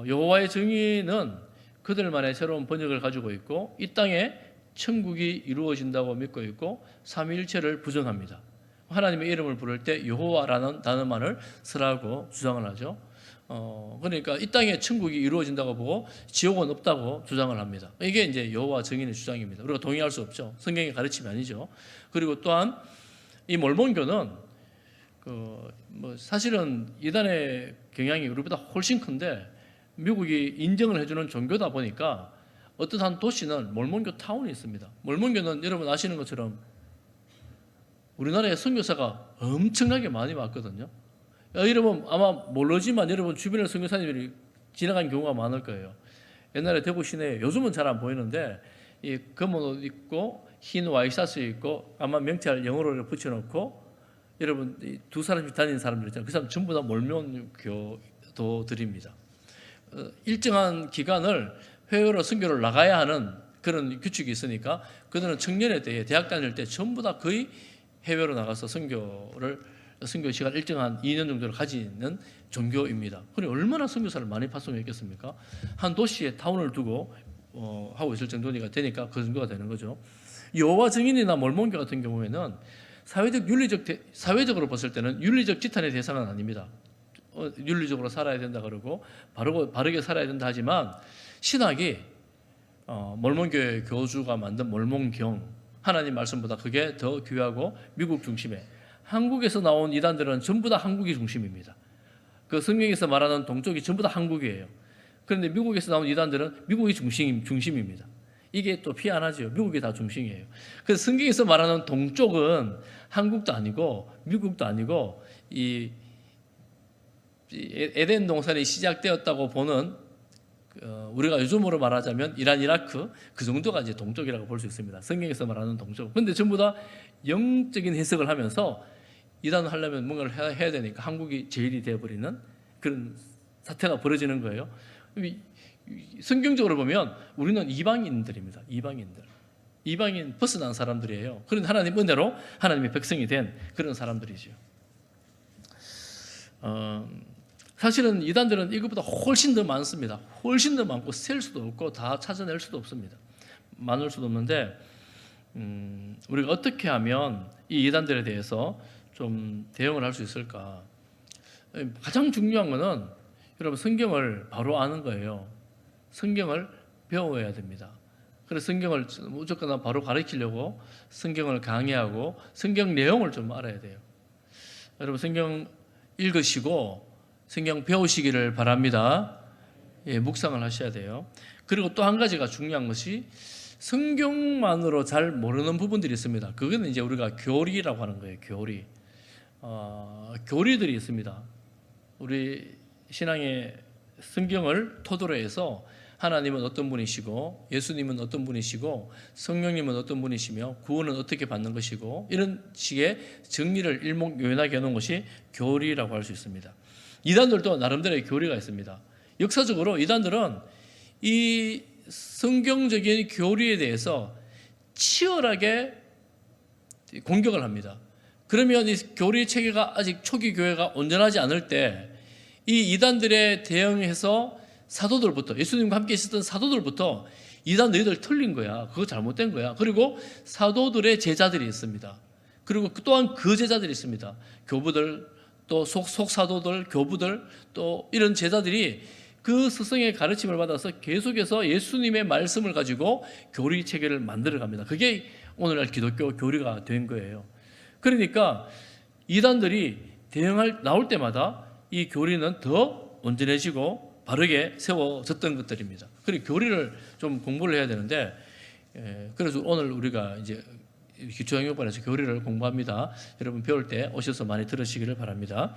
여호와의 증인은 그들만의 새로운 번역을 가지고 있고 이 땅에 천국이 이루어진다고 믿고 있고 삼위일체를 부정합니다. 하나님의 이름을 부를 때 여호와라는 단어만을 쓰라고 주장을 하죠. 그러니까 이 땅에 천국이 이루어진다고 보고 지옥은 없다고 주장을 합니다. 이게 이제 여호와 증인의 주장입니다. 우리가 동의할 수 없죠. 성경의 가르침이 아니죠. 그리고 또한 이 몰몬교는 사실은 이단의 경향이 우리보다 훨씬 큰데 미국이 인정을 해주는 종교다 보니까 어떤 한 도시는 몰몬교 타운이 있습니다. 몰몬교는 여러분 아시는 것처럼 우리나라에 선교사가 엄청나게 많이 왔거든요. 여러분 아마 모르지만 여러분 주변에 선교사님들이 지나간 경우가 많을 거예요. 옛날에 대구 시내에 요즘은 잘 안 보이는데 이 검은 옷 입고 흰 와이셔츠 입고 아마 명찰 영어로 붙여놓고 여러분 두 사람이 다니는 사람들 있잖아요. 그 사람 전부 다 몰몬교도들입니다. 일정한 기간을 해외로 선교를 나가야 하는 그런 규칙이 있으니까 그들은 청년에 대해 대학 다닐 때 전부 다 거의 해외로 나가서 선교 시간 일정한 2년 정도를 가지는 종교입니다. 그래 얼마나 선교사를 많이 파송했겠습니까? 한 도시에 타운을 두고 하고 있을 정도가 되니까 그 정도가 되는 거죠. 여호와 증인이나 몰몬교 같은 경우에는 사회적으로 봤을 때는 윤리적 지탄의 대상은 아닙니다. 윤리적으로 살아야 된다 그러고 바르게 살아야 된다 하지만 신학이 몰몬교의 교주가 만든 몰몬경 하나님 말씀보다 그게 더 귀하고 미국 중심에 한국에서 나온 이단들은 전부 다 한국이 중심입니다. 그 성경에서 말하는 동쪽이 전부 다 한국이에요. 그런데 미국에서 나온 이단들은 미국이 중심입니다. 이게 또 피안하죠. 미국이 다 중심이에요. 그래서 성경에서 말하는 동쪽은 한국도 아니고 미국도 아니고 이 에덴 동산이 시작되었다고 보는 우리가 요즘으로 말하자면 이란, 이라크 그 정도가 이제 동쪽이라고 볼 수 있습니다. 성경에서 말하는 동쪽. 그런데 전부 다 영적인 해석을 하면서 이단을 하려면 뭔가를 해야 되니까 한국이 제일이 되어버리는 그런 사태가 벌어지는 거예요. 성경적으로 보면 우리는 이방인들입니다. 이방인 벗어난 사람들이에요. 그런데 하나님 은혜로 하나님의 백성이 된 그런 사람들이죠. 사실은 이단들은 이것보다 훨씬 더 많습니다. 훨씬 더 많고 셀 수도 없고 다 찾아낼 수도 없습니다. 많을 수도 없는데 우리가 어떻게 하면 이 이단들에 대해서 좀 대응을 할 수 있을까? 가장 중요한 거는 여러분 성경을 바로 아는 거예요. 성경을 배워야 됩니다. 그래서 성경을 무조건 바로 가르치려고 성경을 강의하고 성경 내용을 좀 알아야 돼요. 여러분 성경 읽으시고 성경 배우시기를 바랍니다. 예, 묵상을 하셔야 돼요. 그리고 또 한 가지가 중요한 것이 성경만으로 잘 모르는 부분들이 있습니다. 그거는 이제 우리가 교리라고 하는 거예요. 교리. 교리들이 있습니다. 우리 신앙의 성경을 토대로 해서 하나님은 어떤 분이시고 예수님은 어떤 분이시고 성령님은 어떤 분이시며 구원은 어떻게 받는 것이고 이런 식의 정리를 일목요연하게 해놓은 것이 교리라고 할 수 있습니다. 이단들도 나름대로의 교리가 있습니다. 역사적으로 이단들은 이 성경적인 교리에 대해서 치열하게 공격을 합니다. 그러면 이 교리 체계가 아직 초기 교회가 온전하지 않을 때 이 이단들에 대응해서 사도들부터 예수님과 함께 있었던 사도들부터 이단 너희들 틀린 거야. 그거 잘못된 거야. 그리고 사도들의 제자들이 있습니다. 그리고 또한 그 제자들이 있습니다. 교부들 또 속사도들 교부들 또 이런 제자들이 그 스승의 가르침을 받아서 계속해서 예수님의 말씀을 가지고 교리 체계를 만들어 갑니다. 그게 오늘날 기독교 교리가 된 거예요. 그러니까 이단들이 나올 때마다 이 교리는 더 온전해지고 바르게 세워졌던 것들입니다. 그리고 교리를 좀 공부를 해야 되는데, 그래서 오늘 우리가 이제 기초학력반에서 교리를 공부합니다. 여러분 배울 때 오셔서 많이 들으시기를 바랍니다.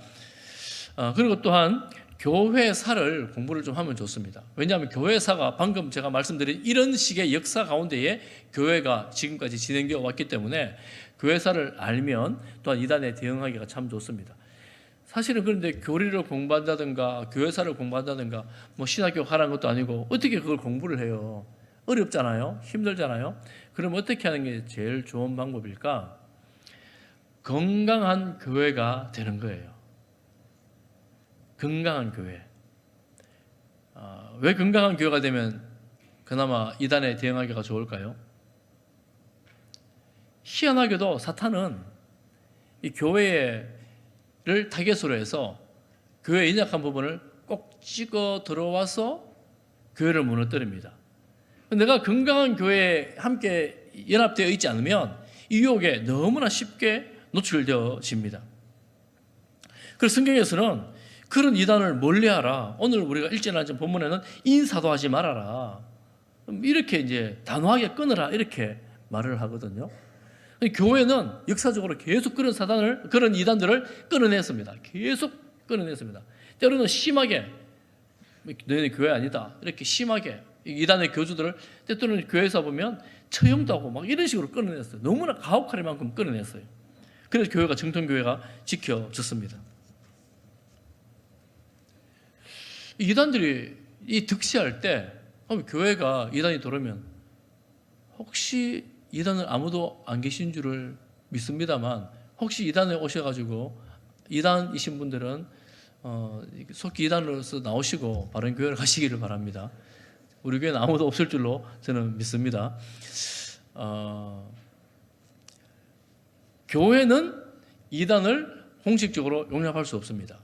그리고 또한 교회사를 공부를 좀 하면 좋습니다. 왜냐하면 교회사가 방금 제가 말씀드린 이런 식의 역사 가운데에 교회가 지금까지 진행되어 왔기 때문에 교회사를 알면 또한 이단에 대응하기가 참 좋습니다. 사실은 그런데 교리를 공부한다든가 교회사를 공부한다든가 뭐 신학교 가라는 것도 아니고 어떻게 그걸 공부를 해요? 어렵잖아요. 힘들잖아요. 그럼 어떻게 하는 게 제일 좋은 방법일까? 건강한 교회가 되는 거예요. 건강한 교회. 왜 건강한 교회가 되면 그나마 이단에 대응하기가 좋을까요? 희한하게도 사탄은 이 교회를 타겟으로 해서 교회의 연약한 부분을 꼭 찍어 들어와서 교회를 무너뜨립니다. 내가 건강한 교회에 함께 연합되어 있지 않으면 이 유혹에 너무나 쉽게 노출되어집니다. 그래서 성경에서는 그런 이단을 멀리하라. 오늘 우리가 읽지 않은 본문에는 인사도 하지 말아라. 이렇게 이제 단호하게 끊으라. 이렇게 말을 하거든요. 교회는 역사적으로 계속 그런 이단들을 끊어냈습니다. 계속 끊어냈습니다. 때로는 심하게 너희는 교회 아니다. 이렇게 심하게 이단의 교주들을 때로는 교회에서 보면 처형도 하고 막 이런 식으로 끊어냈어요. 너무나 가혹할 만큼 끊어냈어요. 그래서 교회가 정통교회가 지켜졌습니다. 이단들이 이 득세할 때 교회가 이단이 들어오면 혹시 이단은 아무도 안 계신 줄을 믿습니다만 혹시 이단에 오셔가지고 이단이신 분들은 속히 이단으로서 나오시고 바른 교회를 가시기를 바랍니다. 우리 교회는 아무도 없을 줄로 저는 믿습니다. 교회는 이단을 공식적으로 용납할 수 없습니다.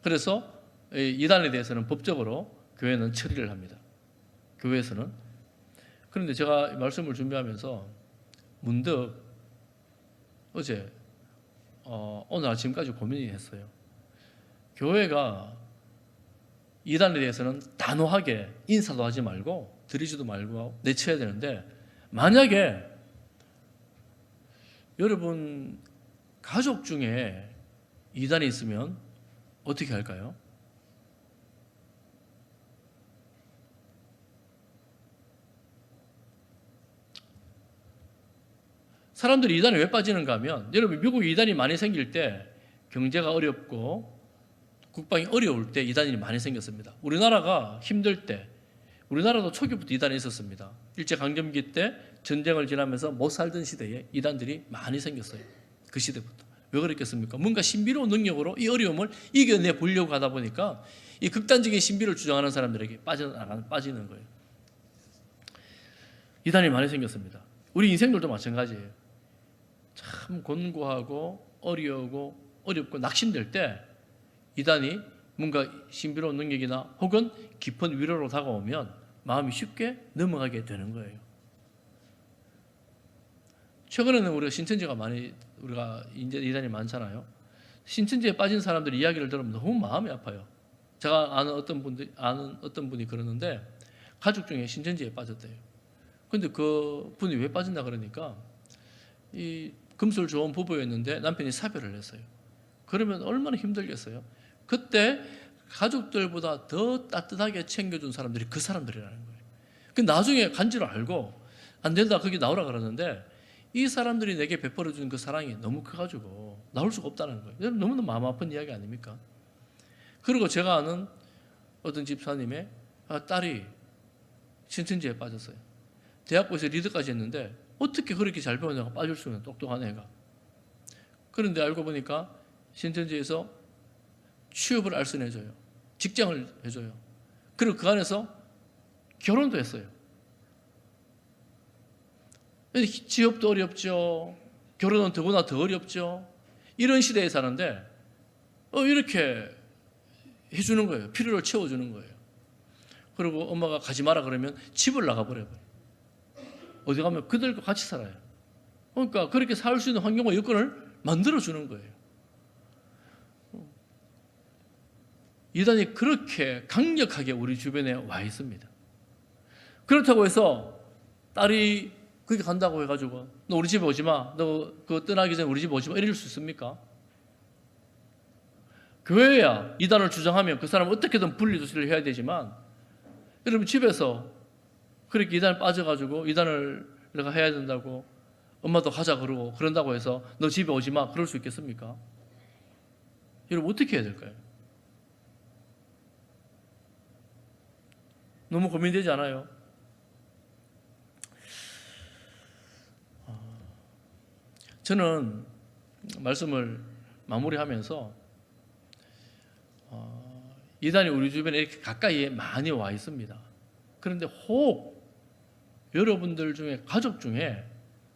그래서 이단에 대해서는 법적으로 교회는 처리를 합니다. 교회에서는. 그런데 제가 말씀을 준비하면서 문득 어제 오늘 아침까지 고민이 했어요. 교회가 이단에 대해서는 단호하게 인사도 하지 말고 들이지도 말고 내쳐야 되는데 만약에 여러분 가족 중에 이단이 있으면 어떻게 할까요? 사람들이 이단에 왜 빠지는가 하면 여러분 미국에 이단이 많이 생길 때 경제가 어렵고 국방이 어려울 때 이단이 많이 생겼습니다. 우리나라가 힘들 때 우리나라도 초기부터 이단이 있었습니다. 일제강점기 때 전쟁을 지나면서 못 살던 시대에 이단들이 많이 생겼어요. 그 시대부터. 왜 그랬겠습니까? 뭔가 신비로운 능력으로 이 어려움을 이겨내 보려고 하다 보니까 이 극단적인 신비를 주장하는 사람들에게 빠지는 거예요. 이단이 많이 생겼습니다. 우리 인생들도 마찬가지예요. 참 곤고하고 어렵고 낙심될 때 이단이 뭔가 신비로운 능력이나 혹은 깊은 위로로 다가오면 마음이 쉽게 넘어가게 되는 거예요. 최근에는 우리가 신천지가 우리가 이제 이단이 많잖아요. 신천지에 빠진 사람들이 이야기를 들으면 너무 마음이 아파요. 제가 아는 어떤 분이 그러는데 가족 중에 신천지에 빠졌대요. 근데 그 분이 왜 빠진다 그러니까 이 금술 좋은 부부였는데 남편이 사별을 했어요. 그러면 얼마나 힘들겠어요. 그때 가족들보다 더 따뜻하게 챙겨준 사람들이 그 사람들이라는 거예요. 그 나중에 간지를 알고 안 된다 거기 나오라 그러는데 이 사람들이 내게 베풀어 준 그 사랑이 너무 커가지고 나올 수가 없다는 거예요. 여러분 너무나 마음 아픈 이야기 아닙니까? 그리고 제가 아는 어떤 집사님의 딸이 신천지에 빠졌어요. 대학교에서 리더까지 했는데 어떻게 그렇게 잘 배우냐가 빠질 수 있는 똑똑한 애가. 그런데 알고 보니까 신천지에서 취업을 알선해줘요. 직장을 해줘요. 그리고 그 안에서 결혼도 했어요. 취업도 어렵죠. 결혼은 더구나 더 어렵죠. 이런 시대에 사는데 이렇게 해주는 거예요. 필요를 채워주는 거예요. 그리고 엄마가 가지 마라 그러면 집을 나가버려요. 어디 가면 그들과 같이 살아요. 그러니까 그렇게 살 수 있는 환경과 여건을 만들어주는 거예요. 이단이 그렇게 강력하게 우리 주변에 와 있습니다. 그렇다고 해서 딸이 거기 간다고 해가지고 너 우리 집에 오지 마. 너 그거 떠나기 전에 우리 집에 오지 마. 이럴 수 있습니까? 교회야 이단을 주장하면 그 사람은 어떻게든 분리조치를 해야 되지만 여러분 집에서 그렇게 이단에 빠져가지고 이단을 내가 해야 된다고 엄마도 가자 그러고 그런다고 해서 너 집에 오지 마. 그럴 수 있겠습니까? 여러분 어떻게 해야 될까요? 너무 고민되지 않아요? 저는 말씀을 마무리하면서 이단이 우리 주변에 이렇게 가까이에 많이 와 있습니다. 그런데 혹 여러분들 중에 가족 중에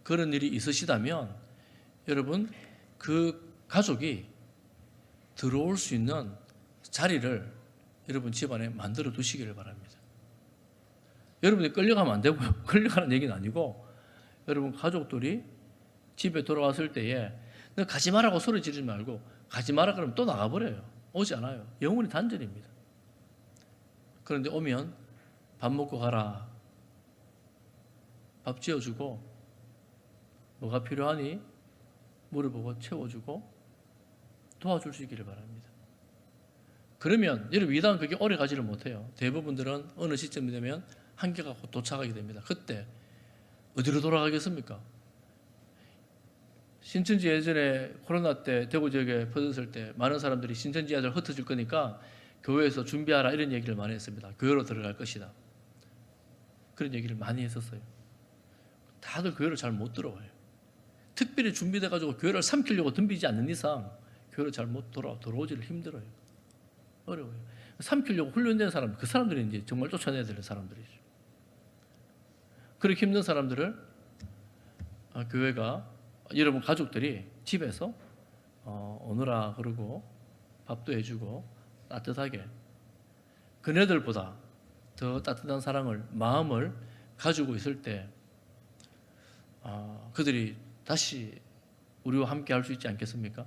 그런 일이 있으시다면 여러분 그 가족이 들어올 수 있는 자리를 여러분 집안에 만들어 두시기를 바랍니다. 여러분이 끌려가면 안 되고요. 끌려가는 얘기는 아니고 여러분 가족들이 집에 돌아왔을 때에 너 가지 말라고 소리 지르지 말고 가지 마라 그러면 또 나가버려요. 오지 않아요. 영혼이 단절입니다. 그런데 오면 밥 먹고 가라. 밥 지어주고 뭐가 필요하니 물어보고 채워주고 도와줄 수 있기를 바랍니다. 그러면 여러분 이단 그게 오래 가지를 못해요. 대부분들은 어느 시점이 되면 한계가 도착하게 됩니다. 그때 어디로 돌아가겠습니까? 신천지 예전에 코로나 때 대구 지역에 퍼졌을 때 많은 사람들이 신천지 아들 흩어질 거니까 교회에서 준비하라 이런 얘기를 많이 했습니다. 교회로 들어갈 것이다. 그런 얘기를 많이 했었어요. 다들 교회를 잘 못 들어와요. 특별히 준비돼가지고 교회를 삼키려고 덤비지 않는 이상 교회를 잘 못 들어오기를 힘들어요. 어려워요. 삼키려고 훈련된 사람, 그 사람들이 이제 정말 쫓아내야 될 사람들이죠. 그렇게 힘든 사람들을 교회가 여러분 가족들이 집에서 오너라 그러고 밥도 해주고 따뜻하게 그네들보다 더 따뜻한 사랑을 마음을 가지고 있을 때 그들이 다시 우리와 함께 할 수 있지 않겠습니까?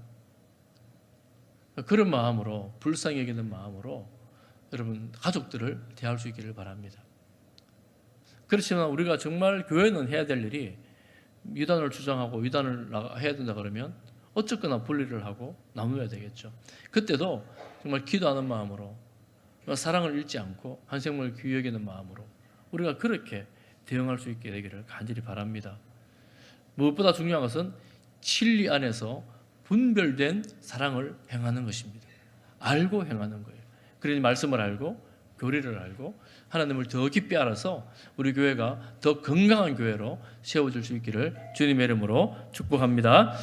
그런 마음으로 불쌍히 여기는 마음으로 여러분 가족들을 대할 수 있기를 바랍니다. 그렇지만 우리가 정말 교회는 해야 될 일이 이단을 주장하고 이단을 해야 된다 그러면 어쨌거나 분리를 하고 나누어야 되겠죠. 그때도 정말 기도하는 마음으로 사랑을 잃지 않고 한 생명을 귀히 여기는 마음으로 우리가 그렇게 대응할 수 있게 되기를 간절히 바랍니다. 무엇보다 중요한 것은 진리 안에서 분별된 사랑을 행하는 것입니다. 알고 행하는 거예요. 그러니 말씀을 알고 교리를 알고 하나님을 더 깊이 알아서 우리 교회가 더 건강한 교회로 세워질 수 있기를 주님의 이름으로 축복합니다.